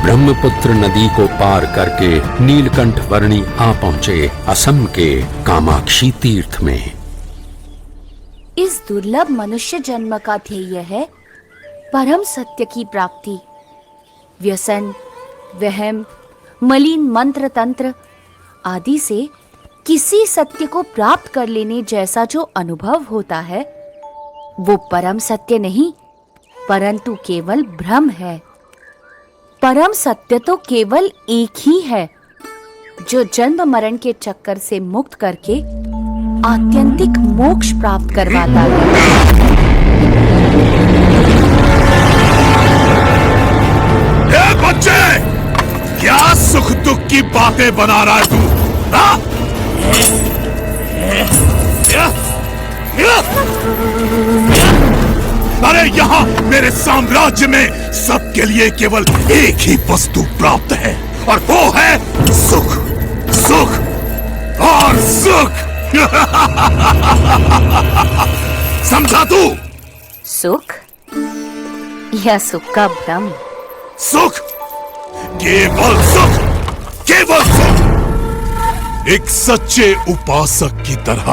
ब्रह्मपुत्र नदी को पार करके नीलकंठ वर्णी आ पहुंचे असम के कामाक्षी तीर्थ में। इस दुर्लभ मनुष्य जन्म का ध्येय है परम सत्य की प्राप्ति। व्यसन, वहम, मलिन मंत्र तंत्र आदि से किसी सत्य को प्राप्त कर लेने जैसा जो अनुभव होता है वो परम सत्य नहीं परंतु केवल भ्रम है। परम सत्य तो केवल एक ही है जो जन्म मरण के चक्कर से मुक्त करके आत्यंतिक मोक्ष प्राप्त करवाता है। ए बच्चे, क्या सुख दुख की बातें बना रहा है तू? अरे यहाँ मेरे साम्राज्य में सबके लिए केवल एक ही वस्तु प्राप्त है और वो है सुख, सुख और सुख। समझा तू? सुख या सुख का भ्रम? सुख, केवल सुख, केवल सुख। एक सच्चे उपासक की तरह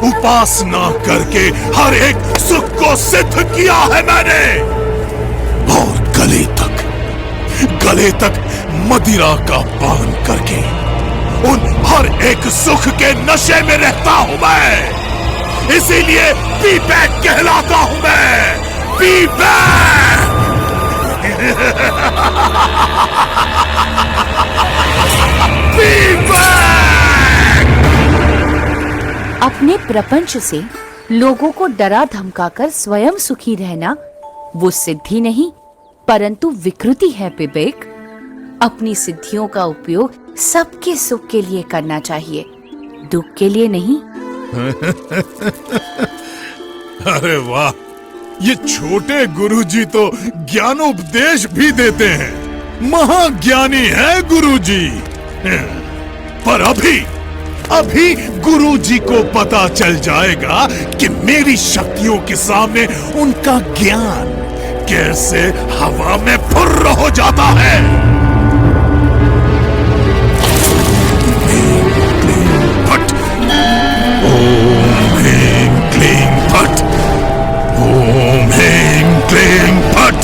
उपासना करके हर एक सुख को सिद्ध किया है मैंने और गले तक मदिरा का पान करके उन हर एक सुख के नशे में रहता हूं मैं। इसीलिए पीपैक कहलाता हूं मैं, पीपैक। अपने प्रपंच से लोगों को डरा धमकाकर स्वयं सुखी रहना वो सिद्धि नहीं परंतु विकृति है विवेक। अपनी सिद्धियों का उपयोग सबके सुख के लिए करना चाहिए, दुख के लिए नहीं। अरे वाह, ये छोटे गुरुजी तो ज्ञानोपदेश भी देते हैं। महाज्ञानी है गुरुजी। पर अभी गुरुजी को पता चल जाएगा कि मेरी शक्तियों के सामने उनका ज्ञान कैसे हवा में फुर्र हो जाता है। फट, ओम ह्रीं क्लीं फट, ओम ह्रीं क्लीं फट।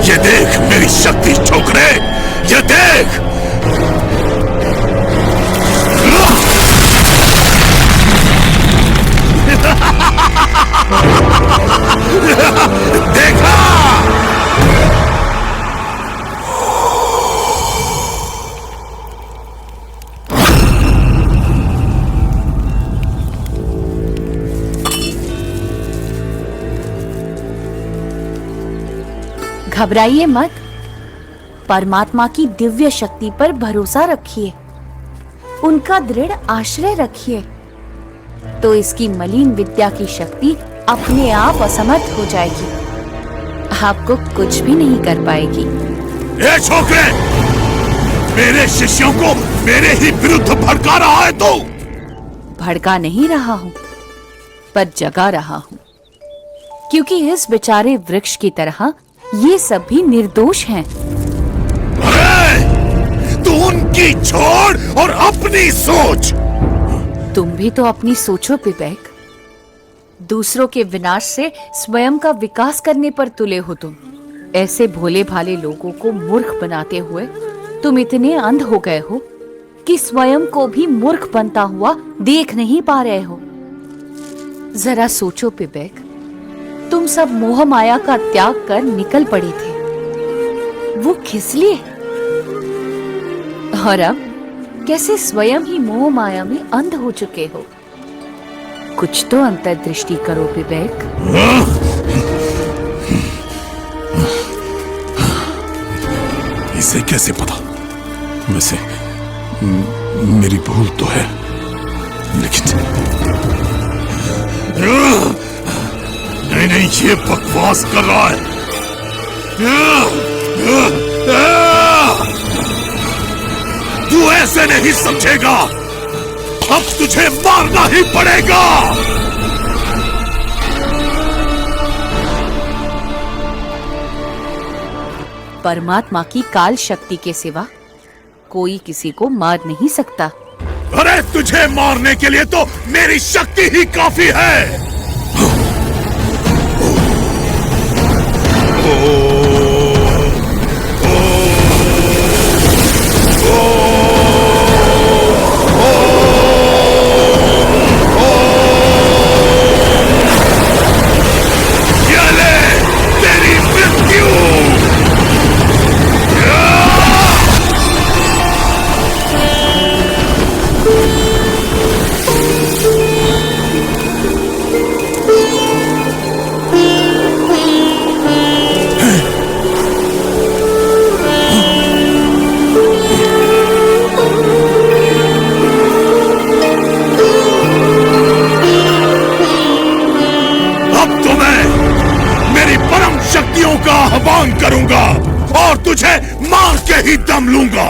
ये देख मेरी शक्ति छोकरे, ये देख। देखा? घबराइए मत, परमात्मा की दिव्य शक्ति पर भरोसा रखिए, उनका दृढ़ आश्रय रखिए, तो इसकी मलिन विद्या की शक्ति अपने आप असमर्थ हो जाएगी, आपको कुछ भी नहीं कर पाएगी। ए छोकरे, मेरे शिष्यों को मेरे ही विरुद्ध भड़का रहा है तू? भड़का नहीं रहा हूं, पर जगा रहा हूं, क्योंकि इस बेचारे वृक्ष की तरह ये सब भी निर्दोष हैं। तू उनकी छोड़ और अपनी सोच। तुम भी तो अपनी सोचो विवेक। दूसरों के विनाश से स्वयं का विकास करने पर तुले हो तुम। ऐसे भोले भाले लोगों को मूर्ख बनाते हुए तुम इतने अंध हो गए हो कि स्वयं को भी मूर्ख बनता हुआ देख नहीं पा रहे हो। जरा सोचो विवेक, तुम सब मोह माया का त्याग कर निकल पड़े थे, वो किस लिए? और अब कैसे स्वयं ही मोह माया में अंध हो चुके हो? कुछ तो अंतर्दृष्टि करो विवेक। इसे कैसे पता? वैसे मेरी भूल तो है, लेकिन नहीं, ये बकवास कर रहा है। तू ऐसे नहीं समझेगा, अब तुझे मारना ही पड़ेगा। परमात्मा की काल शक्ति के सिवा कोई किसी को मार नहीं सकता। अरे तुझे मारने के लिए तो मेरी शक्ति ही काफी है। का आह्वान करूंगा और तुझे मार के ही दम लूंगा।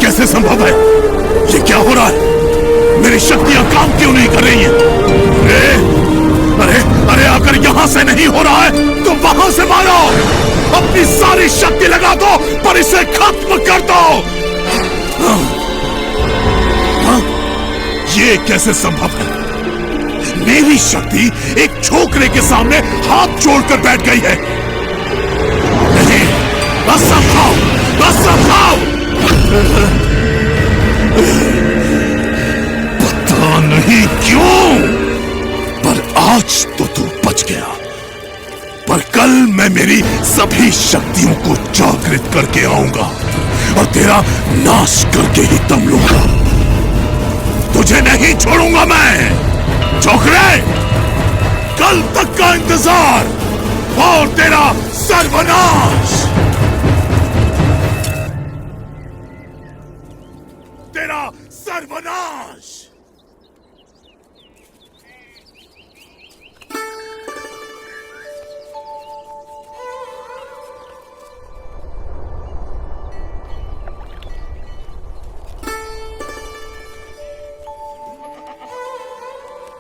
कैसे संभव है? ये क्या हो रहा है? मेरी शक्तियां काम क्यों नहीं कर रही हैं? अरे अरे अगर यहां से नहीं हो रहा है तो वहां से मारो। अपनी सारी शक्ति लगा दो पर इसे खत्म कर दो। ये कैसे संभव है? मेरी शक्ति एक छोकरे के सामने हाथ जोड़कर बैठ गई है। नहीं, असंभव, असंभव। पता नहीं क्यों पर आज तो तू बच गया, पर कल मैं मेरी सभी शक्तियों को जागृत करके आऊंगा और तेरा नाश करके ही दम लूंगा। तुझे नहीं छोड़ूंगा मैं छोकरे। कल तक का इंतजार और तेरा सर्वनाश। तेरा सर्वनाश।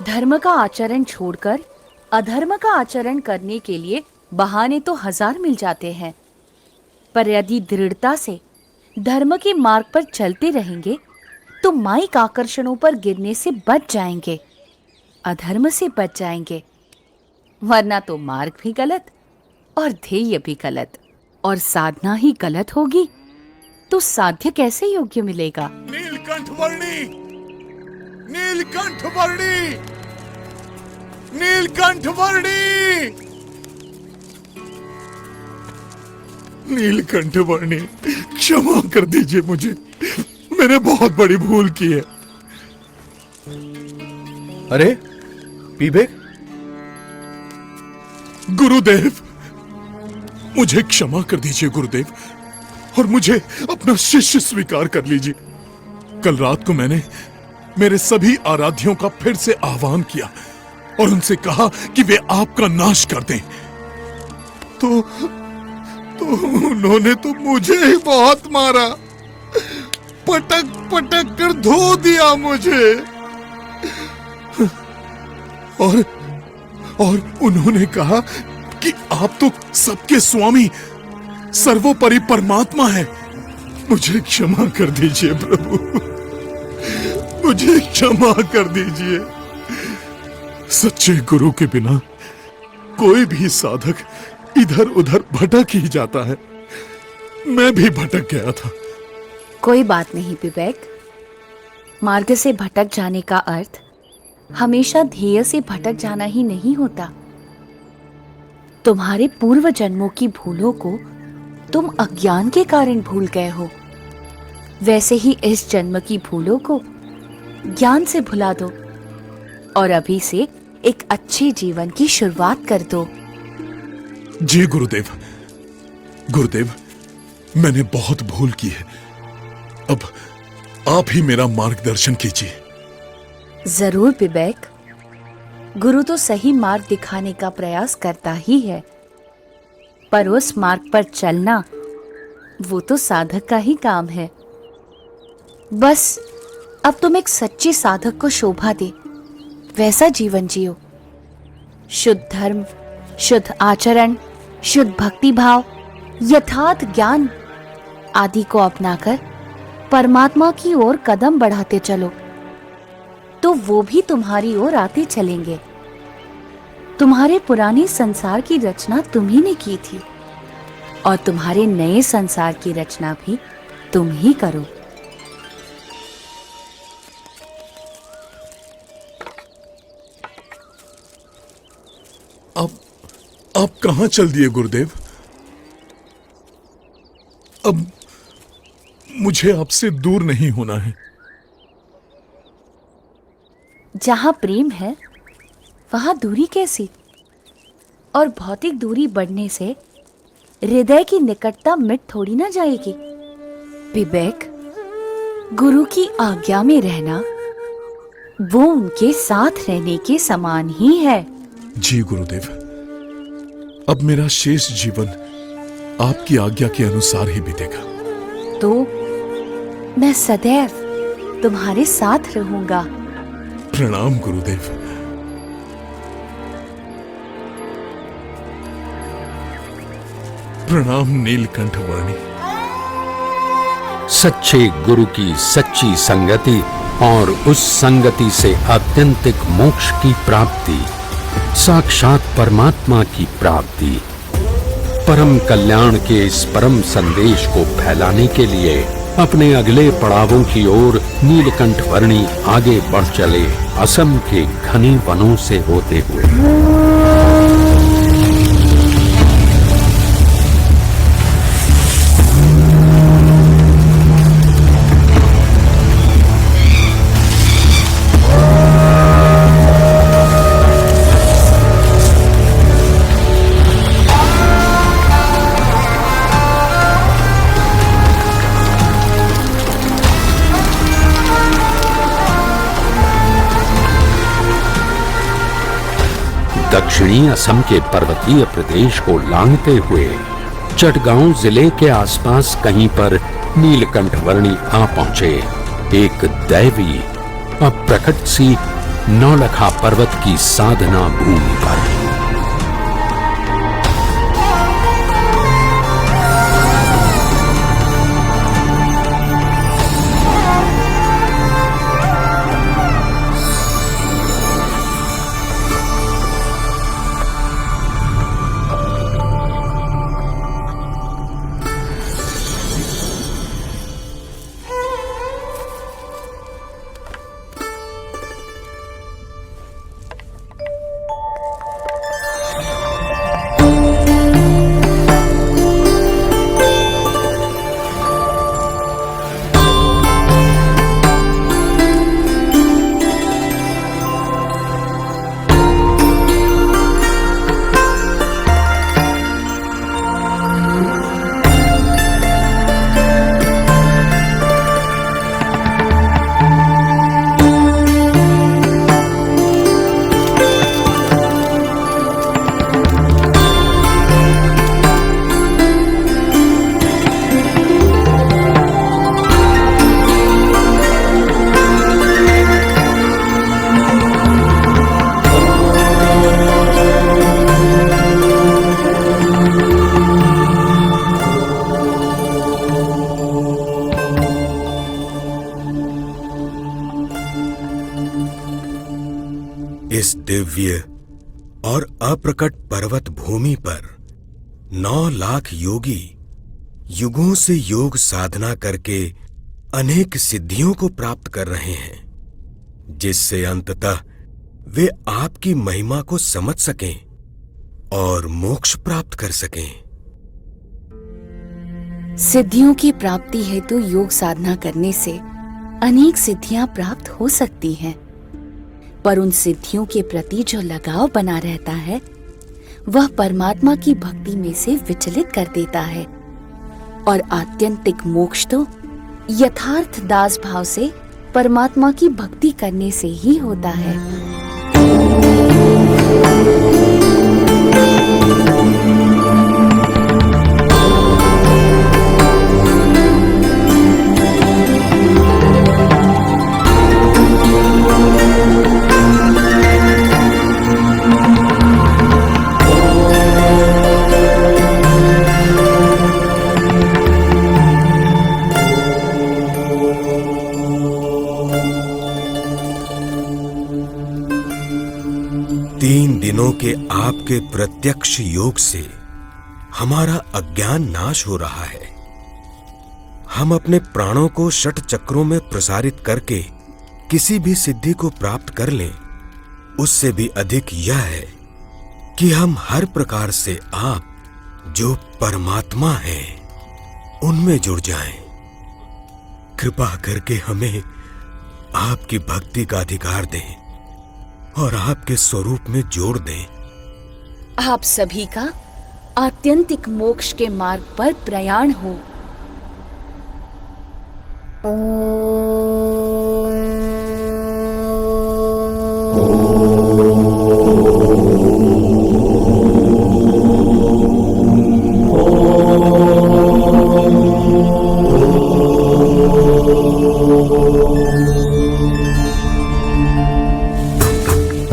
धर्म का आचरण छोड़कर अधर्म का आचरण करने के लिए बहाने तो हजार मिल जाते हैं, पर यदि दृढ़ता से धर्म के मार्ग पर चलते रहेंगे तो माइक आकर्षणों पर गिरने से बच जाएंगे, अधर्म से बच जाएंगे। वरना तो मार्ग भी गलत और ध्येय भी गलत और साधना ही गलत होगी तो साध्य कैसे योग्य मिलेगा? नीलकंठ वर्णी, नीलकंठ वर्णी, नीलकंठ वर्णी, नीलकंठ वर्णी, क्षमा कर दीजिए मुझे, मैंने बहुत बड़ी भूल की है। अरे विवेक, गुरुदेव, मुझे क्षमा कर दीजिए गुरुदेव, और मुझे अपना शिष्य स्वीकार कर लीजिए। कल रात को मैंने मेरे सभी आराध्यों का फिर से आह्वान किया और उनसे कहा कि वे आपका नाश कर दें, तो उन्होंने तो मुझे ही बहुत मारा, पटक पटक कर धो दिया मुझे, और उन्होंने कहा कि आप तो सबके स्वामी, सर्वोपरि परमात्मा है। मुझे क्षमा कर दीजिए प्रभु, मुझे क्षमा कर दीजिए। सच्चे गुरु के बिना कोई भी साधक इधर उधर भटक ही जाता है। मैं भी भटक गया था। कोई बात नहीं विवेक, मार्ग से भटक जाने का अर्थ हमेशा ध्येय से भटक जाना ही नहीं होता। तुम्हारे पूर्व जन्मों की भूलों को तुम अज्ञान के कारण भूल गए हो, वैसे ही इस जन्म की भूलों को ज्ञान से भुला दो और अभी से एक अच्छे जीवन की शुरुआत कर दो। जी गुरुदेव, गुरुदेव, मैंने बहुत भूल की है। अब आप ही मेरा मार्गदर्शन कीजिए। जरूर विवेक, गुरु तो सही मार्ग दिखाने का प्रयास करता ही है, पर उस मार्ग पर चलना वो तो साधक का ही काम है। बस अब तुम एक सच्चे साधक को शोभा दे वैसा जीवन जियो। शुद्ध धर्म, शुद्ध आचरण, शुद्ध भक्ति भाव, यथार्थ ज्ञान आदि को अपनाकर परमात्मा की ओर कदम बढ़ाते चलो, तो वो भी तुम्हारी ओर आते चलेंगे। तुम्हारे पुराने संसार की रचना तुम्ही ने की थी और तुम्हारे नए संसार की रचना भी तुम ही करो। आप कहां चल दिए गुरुदेव? अब मुझे आपसे दूर नहीं होना है। जहां प्रेम है वहां दूरी कैसी? और भौतिक दूरी बढ़ने से हृदय की निकटता मिट थोड़ी ना जाएगी। विवेक, गुरु की आज्ञा में रहना वो उनके साथ रहने के समान ही है। जी गुरुदेव, अब मेरा शेष जीवन आपकी आज्ञा के अनुसार ही बीतेगा। तो मैं सदैव तुम्हारे साथ रहूंगा। प्रणाम गुरुदेव। प्रणाम नीलकंठ वर्णी। सच्चे गुरु की सच्ची संगति और उस संगति से आत्यंतिक मोक्ष की प्राप्ति, साक्षात परमात्मा की प्राप्ति, परम कल्याण के इस परम संदेश को फैलाने के लिए अपने अगले पड़ावों की ओर नीलकंठ वर्णी आगे बढ़ चले, असम के घने वनों से होते हुए। दक्षिणी असम के पर्वतीय प्रदेश को लांघते हुए चटगांव जिले के आसपास कहीं पर नीलकंठ वर्णी आ पहुंचे, एक दैवी अप्रकट सी नौलखा पर्वत की साधना भूमि पर। दिव्य और अप्रकट पर्वत भूमि पर 9 लाख योगी युगों से योग साधना करके अनेक सिद्धियों को प्राप्त कर रहे हैं, जिससे अंततः वे आपकी महिमा को समझ सकें और मोक्ष प्राप्त कर सकें। सिद्धियों की प्राप्ति हेतु योग साधना करने से अनेक सिद्धियां प्राप्त हो सकती हैं, पर उन सिद्धियों के प्रति जो लगाव बना रहता है वह परमात्मा की भक्ति में से विचलित कर देता है, और आत्यंतिक मोक्ष तो यथार्थ दास भाव से परमात्मा की भक्ति करने से ही होता है। दिनों के आपके प्रत्यक्ष योग से हमारा अज्ञान नाश हो रहा है। हम अपने प्राणों को षट चक्रों में प्रसारित करके किसी भी सिद्धि को प्राप्त कर लें, उससे भी अधिक यह है कि हम हर प्रकार से आप जो परमात्मा हैं उनमें जुड़ जाएं। कृपा करके हमें आपकी भक्ति का अधिकार दें और आपके स्वरूप में जोड़ दें। आप सभी का आत्यंतिक मोक्ष के मार्ग पर प्रयाण हो।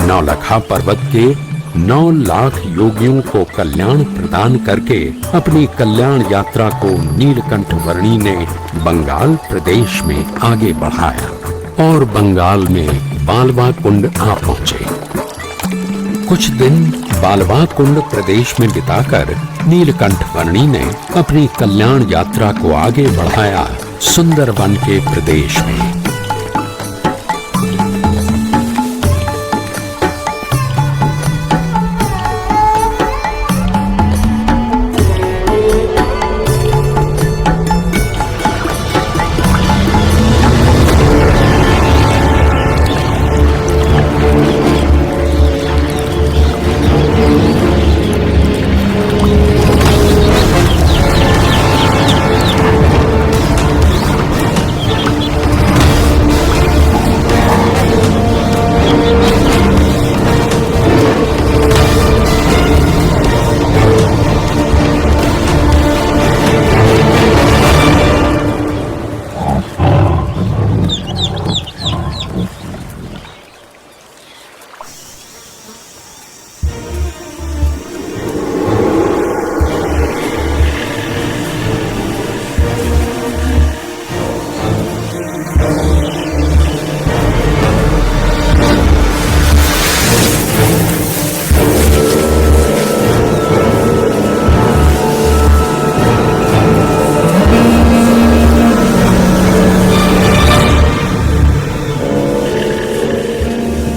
नौलखा पर्वत के 9 लाख योगियों को कल्याण प्रदान करके अपनी कल्याण यात्रा को नीलकंठ वर्णी ने बंगाल प्रदेश में आगे बढ़ाया और बंगाल में बालवा कुंड आ पहुंचे। कुछ दिन बालवा कुंड प्रदेश में बिताकर नीलकंठ वर्णी ने अपनी कल्याण यात्रा को आगे बढ़ाया सुंदरवन के प्रदेश में।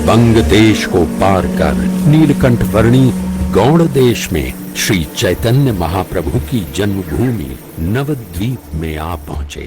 बंग देश को पार कर नीलकंठ वर्णी गौड़ देश में श्री चैतन्य महाप्रभु की जन्मभूमि नवद्वीप में आ पहुंचे।